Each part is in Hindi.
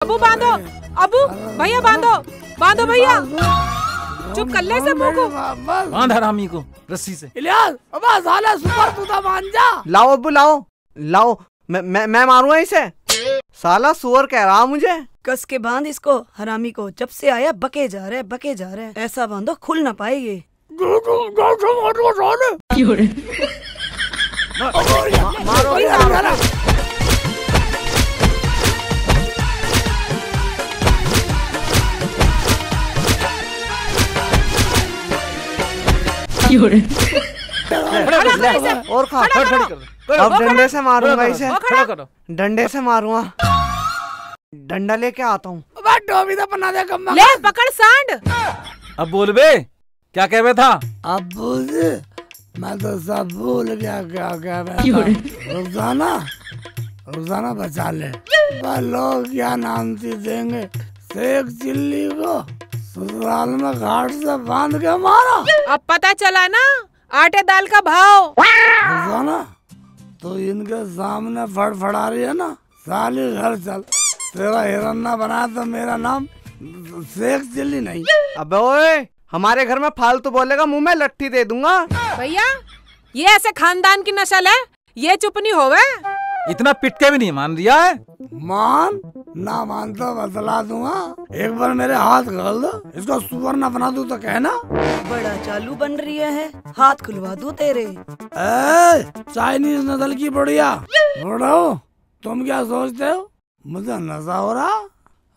अबू बांधो, अबू भैया बांधो, बांधो भैया। चुप कर ले से मुंह को। बांध हरामी को रस्सी से। इलियास, अबे साला सुपर तू तो मान जा। लाओ अबू लाओ, लाओ मैं मारूंगा इसे। साला सुअर कह रहा मुझे। कस के बांध इसको, हरामी को। जब से आया बके जा रहे। ऐसा बांधो खुल ना पाएगी। मारो और खा। अब डंडे से मारूंगा इसे, डंडे से मारूंगा। डंडा लेके आता हूँ। ले पकड़ सांड। अब बोल बे, क्या कह रहा था? अब बोल दे, मैं तो सब भूल गया क्या कह रहा था। रुखसाना बचा ले। लोग क्या नामती देंगे शेख चिल्ली को, ससुराल में घाट से बांध के मारा। अब पता चला ना आटे दाल का भाव। रुखसाना तो इनके सामने फड़फड़ा रही है ना, साली घर चल। तेरा हिरन्ना बना तो मेरा नाम शेख चिल्ली नहीं। अबे ओए, हमारे घर में फालतू बोलेगा मुंह में लट्ठी दे दूंगा। भैया ये ऐसे खानदान की नस्ल है, ये चुप नहीं होवे। इतना पिट के भी नहीं मान दिया है। मान ना मान तो बतला दूंगा। एक बार मेरे हाथ खोल दो, इसको सुअर ना बना दूं तो कहना। बड़ा चालू बन रही है, हाथ खुलवा दूं तेरे। चाइनीज नस्ल की बुढ़िया, तुम क्या सोचते हो मुझे नशा हो रहा?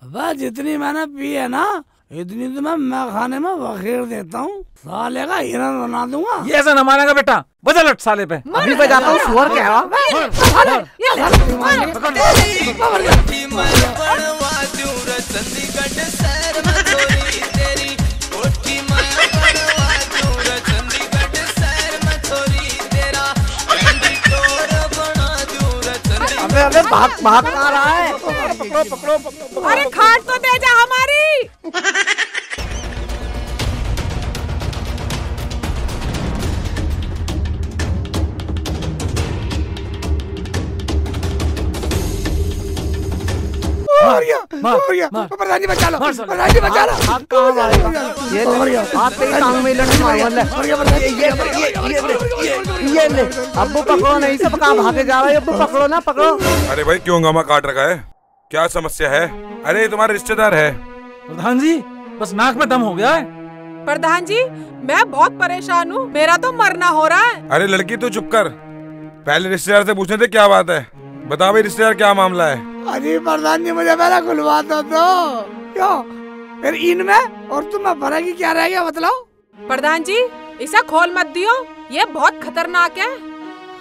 बस जितनी मैंने पी है ना, इतनी तो मैं खाने में बखेर देता हूँ। साले का हिरन बना दूंगा। ये ऐसा न मानेगा बेटा, बजा लट साले पे। अभी बजाता हूँ, सुअर कह रहा। अबे भाग कहाँ रहा है? पकड़ो। अरे खाट तो दे जा हमारी। प्रधान जी बचा लो, प्रधान जी बचा लो। हाथ कहाँ मारेगा? ये हाथ तेरी टांग में लट मारूंगा। ये ले अब्बू पकड़ो, नहीं सब कहाँ भागे जा रहा है। अब्बू पकड़ो ना, पकड़ो। अरे भाई क्यों हंगामा काट रखा है? क्या समस्या है? अरे तुम्हारे रिश्तेदार है। प्रधान जी बस नाक में दम हो गया है। प्रधान जी मैं बहुत परेशान हूँ, मेरा तो मरना हो रहा है। अरे लड़की तू चुप कर, पहले रिश्तेदार से पूछने थे क्या बात है। बता भाई रिश्तेदार क्या मामला है? अरे प्रधान जी मुझे पहले खुलवा दो तो। क्यों फिर इनमें और तुम्हें फर्क ही क्या रह गया बतलाओ। प्रधान जी इसे खोल मत दियो, ये बहुत खतरनाक है।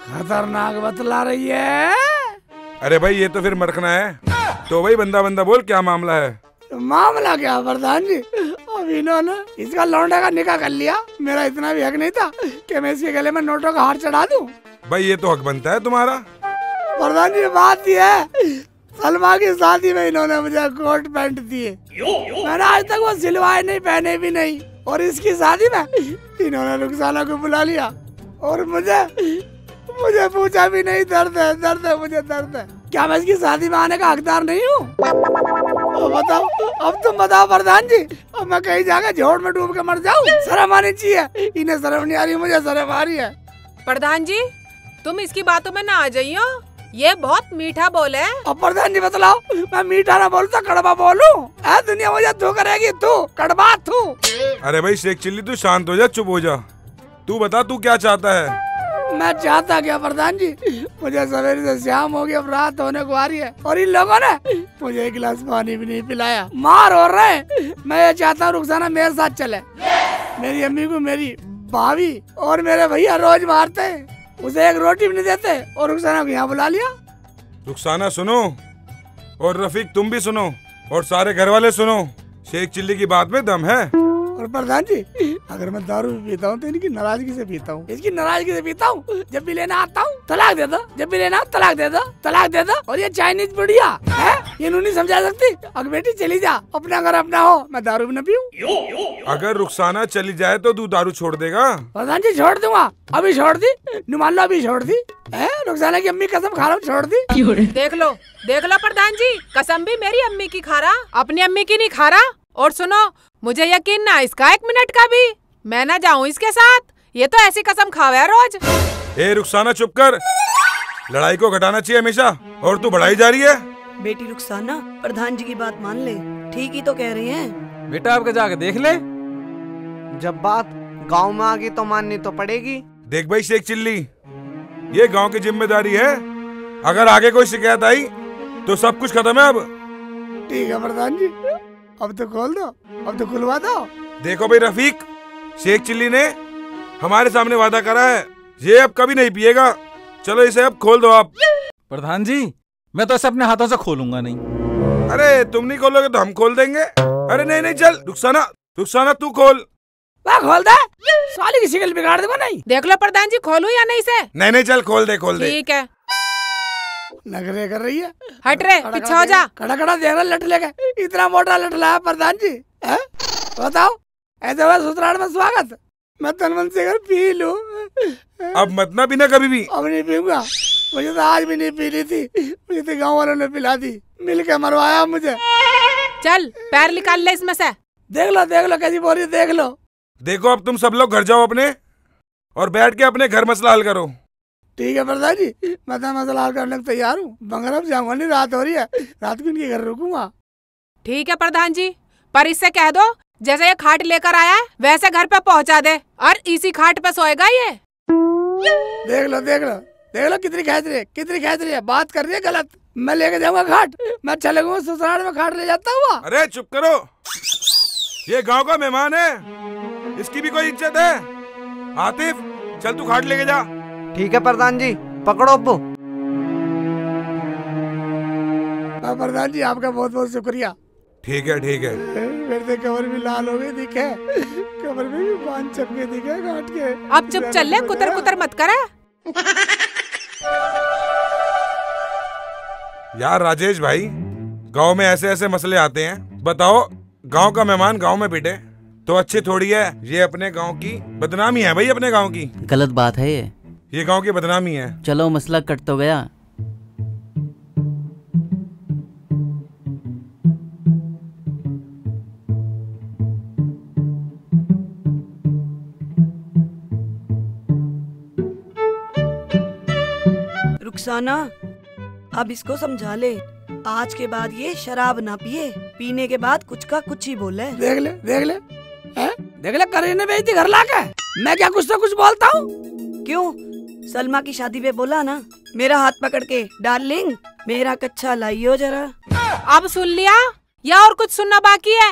खतरनाक बतला रही है? अरे भाई ये तो फिर मरखना है। तो भाई बंदा बोल क्या मामला है? मामला क्या प्रधान जी, अब इन्होंने इसका लौंडे का निकाह कर लिया। मेरा इतना भी हक नहीं था कि मैं इसके गले में नोटों का हार चढ़ा दूं। भाई ये तो हक बनता है तुम्हारा। प्रधान जी बात ये है, सलमा की शादी में इन्होंने मुझे कोट पैंट दिए, मैंने आज तक वो सिलवाए नहीं, पहने भी नहीं। और इसकी शादी में इन्होंने रुखसाना को बुला लिया और मुझे पूछा भी नहीं। दर्द है मुझे दर्द है। क्या मैं इसकी शादी में आने का हकदार नहीं हूँ? बताओ, अब तुम बताओ प्रधान जी, अब मैं कहीं जाकर झोड़ में डूब के मर जाऊँ? शर्म आनी चाहिए। इन्हें शर्म नहीं आ रही, मुझे शर्म आ रही है। प्रधान जी तुम इसकी बातों में ना आ जाइयो, ये बहुत मीठा बोल है। अब प्रधान जी बतलाओ, मैं मीठा ना बोलता कड़वा बोलूं? दुनिया मुझे तू करेगी, तू कड़वा तू। अरे भाई शेख चिल्ली तू शांत हो जा, चुप हो जा। तू बता तू क्या चाहता है? मैं चाहता क्या प्रधान जी, मुझे सवेरे से शाम हो गया, अब रात होने को आ रही है और इन लोगों ने मुझे एक गिलास पानी भी नहीं पिलाया। मार हो रहे हैं। मैं ये चाहता हूँ रुखसाना मेरे साथ चले। मेरी अम्मी को मेरी भाभी और मेरे भैया रोज मारते हैं, उसे एक रोटी भी नहीं देते और रुखसाना को यहाँ बुला लिया। रुखसाना सुनो, और रफीक तुम भी सुनो, और सारे घर वाले सुनो, शेख चिल्ली की बात में दम है। और प्रधान जी, अगर मैं दारू भी पीता हूँ तो इनकी नाराजगी से पीता हूँ, इसकी नाराजगी से पीता हूँ। जब भी लेना आता हूँ तलाक दे दो, जब भी लेना तलाक दे दो, तलाक दे दो। और ये चाइनीज बुढ़िया है, ये नहीं समझा सकती। अगर बेटी चली जा, अपना घर अपना हो, मैं दारू भी न पीऊँ। अगर रुखसाना चली जाए तो तू दारू छोड़ देगा? प्रधान जी छोड़ दूंगा, अभी छोड़ दी, मान लो अभी छोड़ दी। रुखसाना की अम्मी कसम खा रहा हूँ, छोड़ दी। देख लो प्रधान जी, कसम भी मेरी अम्मी की खा रहा, अपनी अम्मी की नहीं खा रहा। और सुनो, मुझे यकीन ना इसका 1 मिनट का भी, मैं ना जाऊँ इसके साथ। ये तो ऐसी कसम खावे रोज। ए रुखसाना चुप कर, लड़ाई को घटाना चाहिए हमेशा, और तू बढ़ाई जा रही है। बेटी रुखसाना, प्रधान जी की बात मान ले, ठीक ही तो कह रही हैं। बेटा आपके जाके देख ले। जब बात गांव में आ गई तो माननी तो पड़ेगी। देख भाई शेख चिल्ली, ये गांव की जिम्मेदारी है। अगर आगे कोई शिकायत आई तो सब कुछ खत्म है अब। ठीक है प्रधान जी, अब तो खोल दो, अब तो खुलवा दो। देखो भाई रफीक, शेख चिल्ली ने हमारे सामने वादा करा है, ये अब कभी नहीं पिएगा। चलो इसे अब खोल दो आप। प्रधान जी, मैं तो इसे अपने हाथों से खोलूंगा नहीं। अरे तुम नहीं खोलोगे तो हम खोल देंगे। अरे नहीं नहीं, चल रुखसाना तू खोल। वह खोल दे, साली की शिकल बिगाड़ दूंगा। नहीं देख लो प्रधान जी, खोलूं या नहीं से? नहीं चल खोल दे। ठीक है। नखरे कर रही है, हट रे, पीछे हो जा। खड़ा खड़ा देख रहा लट लेके, इतना मोटा लट लाया प्रधान जी। बताओ, ऐसे हुआ ससुराल में स्वागत, मैं तन मन से पी लूं। अब मत ना पीना कभी भी। अब नहीं पीऊंगा, मुझे तो आज भी नहीं पी रही थी, मुझे तो गाँव वालों ने पिला दी, मिल के मरवाया मुझे। चल पैर निकाल ले इसमें से। देख लो कैसी बोल रही, देख लो। देखो अब तुम सब लोग घर जाओ अपने, और बैठ के अपने घर मसला हल करो। ठीक है प्रधान जी, मैं तो मसला हल करने को तैयार हूँ। बंगरब जाऊंगा नहीं, रात हो रही है, रात को इनके घर रुकूंगा। ठीक है प्रधान जी, पर इससे कह दो जैसे ये खाट लेकर आया है वैसे घर पे पहुंचा दे, और इसी खाट पे सोएगा ये। देख लो कितनी खेच रही है, बात कर रही है गलत। मैं लेके जाऊंगा खाट, मैं चलेगा ससुराल में खाट ले जाता हुआ। अरे चुप करो, ये गांव का मेहमान है, इसकी भी कोई इज्जत है। आतिफ चल तू खाट लेके जा। ठीक है प्रधान जी, पकड़ो अब्बू। प्रधान जी आपका बहुत बहुत शुक्रिया। ठीक है मेरे से कमर भी लाल हो गई दिखे, कमर में भी बांध चपके दिखे काट के। अब चुप चल ले, कुतर मत करे। यार राजेश भाई, गांव में ऐसे ऐसे मसले आते हैं। बताओ, गांव का मेहमान गांव में पिटे तो अच्छी थोड़ी है। ये अपने गांव की बदनामी है भाई, अपने गांव की। गलत बात है ये गांव की बदनामी है। चलो मसला कट तो गया। रुखसाना, अब इसको समझा ले, आज के बाद ये शराब ना पिए, पीने के बाद कुछ का कुछ ही बोले। देख ले करीने बेइज्जती घर लाके, मैं क्या कुछ तो कुछ बोलता हूँ। क्यों? सलमा की शादी पे बोला ना, मेरा हाथ पकड़ के, डार्लिंग मेरा कच्चा लाइयो जरा। अब सुन लिया या और कुछ सुनना बाकी है?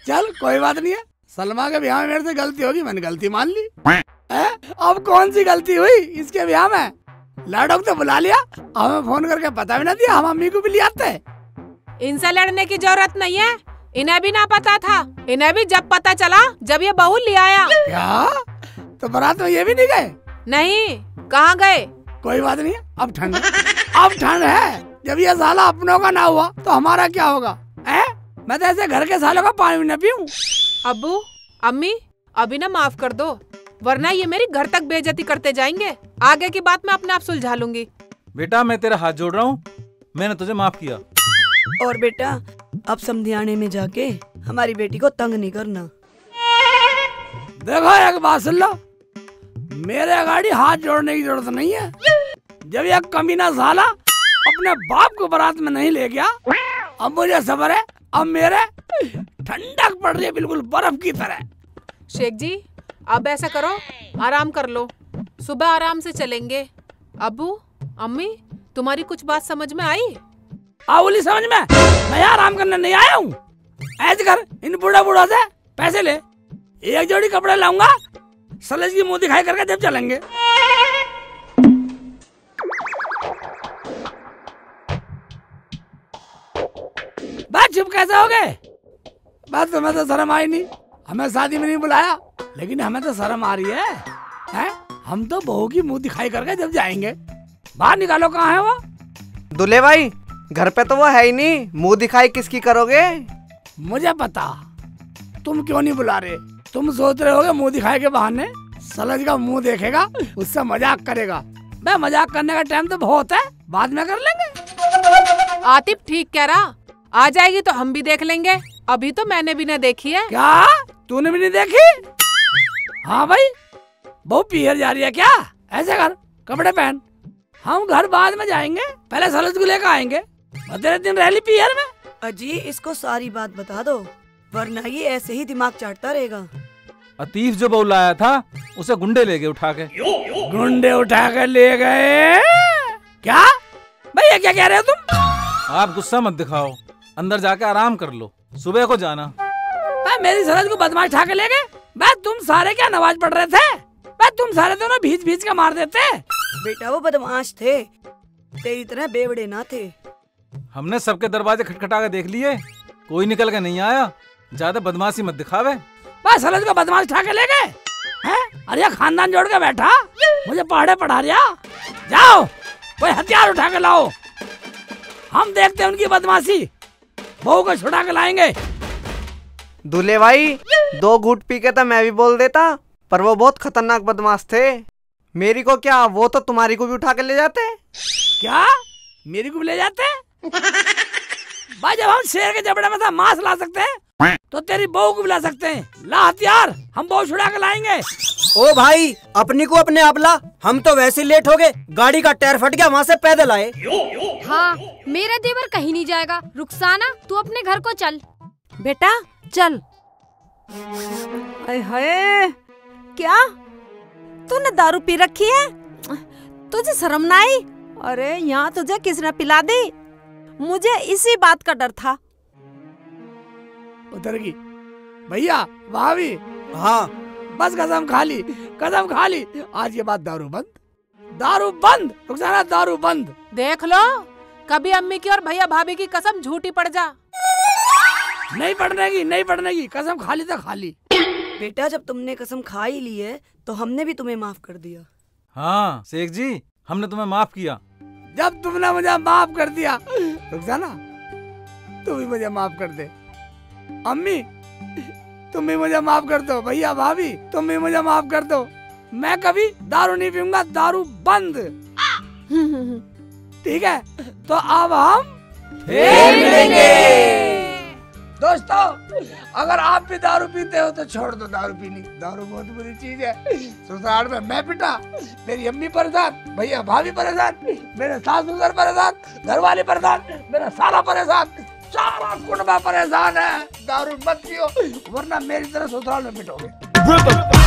चल कोई बात नहीं है, सलमा के ब्याह में मेरे से गलती होगी, मैंने गलती मान ली। अब कौन सी गलती हुई इसके ब्याह में? लाडो तो बुला लिया, हमें फोन करके पता भी ना दिया, हम अम्मी को भी ले आते। इनसे लड़ने की जरूरत नहीं है, इन्हें भी ना पता था, इन्हें भी जब पता चला जब ये बहू ले आया। क्या? तो बारात में ये भी नहीं गए? नहीं, कहाँ गए? कोई बात नहीं है, अब ठंड है, जब ये साला अपनों का ना हुआ तो हमारा क्या होगा? मैं तो ऐसे घर के सालों का पानी भी न पीऊं। अब्बू अम्मी अभी ना माफ कर दो, वरना ये मेरी घर तक बेइज्जती करते जाएंगे। आगे की बात मैं अपने आप सुलझा लूंगी। बेटा मैं तेरा हाथ जोड़ रहा हूँ, मैंने तुझे माफ किया। और बेटा अब समधियाने में जाके हमारी बेटी को तंग नहीं करना। देखो एक बात सुन लो, मेरे गाड़ी हाथ जोड़ने की जरूरत नहीं है। जब ये कमीना साला अपने बाप को बारात में नहीं ले गया, अब मुझे सब्र है, अब मेरे ठंडक पड़ रही है बिल्कुल बर्फ की तरह। शेख जी अब ऐसा करो, आराम कर लो, सुबह आराम से चलेंगे। अब्बू अम्मी तुम्हारी कुछ बात समझ में आई? बोली समझ में, मैं आराम करने नहीं आया हूँ। ऐसे कर, इन बूढ़ा से पैसे ले, एक जोड़ी कपड़े लाऊंगा, सलेज की मुंह दिखाई करके जब चलेंगे। बस चुप कैसे हो गए? बस तुम्हें तो शर्म आई नहीं, हमें शादी में नहीं बुलाया, लेकिन हमें तो शर्म आ रही है? हम तो बहू की मुंह दिखाई करके जब जाएंगे। बाहर निकालो, कहाँ है वो? दूल्हे भाई घर पे तो वो है ही नहीं, मुंह दिखाई किसकी करोगे? मुझे पता, तुम क्यों नहीं बुला रहे। तुम सोच रहे होगे मुंह दिखाई के बहाने सलज का मुंह देखेगा, उससे मजाक करेगा। मैं मजाक करने का टाइम तो बहुत है, बाद में कर लेंगे। आतिफ ठीक कह रहा, आ जाएगी तो हम भी देख लेंगे। अभी तो मैंने भी न देखी है। क्या तूने भी नहीं देखी? हाँ भाई, बहू पीहर जा रही है क्या? ऐसे कर, कपड़े पहन, हम घर बाद में जाएंगे, पहले सलज को लेकर आएंगे। तेरे दिन रह ली पीहर में। अजी इसको सारी बात बता दो, वरना ये ऐसे ही दिमाग चाटता रहेगा। अतीफ जो बहू लाया था उसे गुंडे ले गए उठा के। गुंडे उठा कर ले गए? क्या भैया, क्या कह रहे हो तुम? आप गुस्सा मत दिखाओ, अंदर जाके आराम कर लो, सुबह को जाना। मेरी सरहद को बदमाश उठा के ले गए? मैं तुम सारे क्या नमाज पढ़ रहे थे? मैं तुम सारे दोनों भीज भीज के मार देते। बेटा वो बदमाश थे, तेरी तरह बेवड़े ना थे। हमने सबके दरवाजे खटखटा के देख लिए, कोई निकल के नहीं आया। ज्यादा बदमाशी मत दिखावे। बस सरहद को बदमाश उठा के ले गए हैं? अरे खानदान जोड़ के बैठा, मुझे पढ़े पढ़ा रिया। जाओ कोई हथियार उठा के लाओ, हम देखते हैं उनकी बदमाशी। बहू को छुड़ा के लाएंगे। दूल्हे भाई 2 घूंट पी के तो मैं भी बोल देता, पर वो बहुत खतरनाक बदमाश थे। मेरी को क्या, वो तो तुम्हारी को भी उठा के ले जाते। क्या मेरी को भी ले जाते? भाई जब हम शेर के जबड़े में था मांस ला सकते हैं, तो तेरी बहू को भी ला सकते हैं। ला हथियार, हम बहू छुड़ा के लाएंगे। ओ भाई अपनी को अपने आप ला, हम तो वैसे लेट हो गए, गाड़ी का टायर फट गया, वहाँ से पैदल आए। हाँ मेरा देवर कहीं नहीं जाएगा। रुखसाना तू अपने घर को चल। बेटा चल। हाय क्या तूने दारू पी रखी है? तुझे शर्म ना आई? अरे यहाँ तुझे किसने पिला दी? मुझे इसी बात का डर था। उतर गई भैया, भाभी। हाँ बस कसम खा ली, कसम खा ली, आज के बाद दारू बंद, दारू बंद, रुखसाना दारू बंद। देख लो, कभी अम्मी की और भैया भाभी की कसम झूठी पड़ जा। नहीं पढ़ने की, नहीं पढ़ने की, कसम खा ली तो खा ली। बेटा जब तुमने कसम खा ही ली है तो हमने भी तुम्हें माफ कर दिया। हाँ शेख जी, हमने तुम्हें माफ किया। जब तुमने मुझे माफ कर दिया, रुखसाना तू भी मुझे माफ कर दे। अम्मी तुम भी मुझे माफ कर दो। भैया भाभी तुम भी मुझे माफ कर दो। मैं कभी दारू नहीं पीऊंगा, दारू बंद। ठीक है, तो अब हम फिर मिलेंगे। दोस्तों अगर आप भी दारू पीते हो तो छोड़ दो दारू पीनी। दारू बहुत बुरी चीज है। ससुराल में मैं पिटा, मेरी अम्मी परेशान, भैया भाभी परेशान, मेरे सास ससुर परेशान, घरवाले परेशान, मेरा साला परेशान, सारा कुनबा परेशान है। दारू मत पियो, वरना मेरी तरह ससुराल में पिटोगे।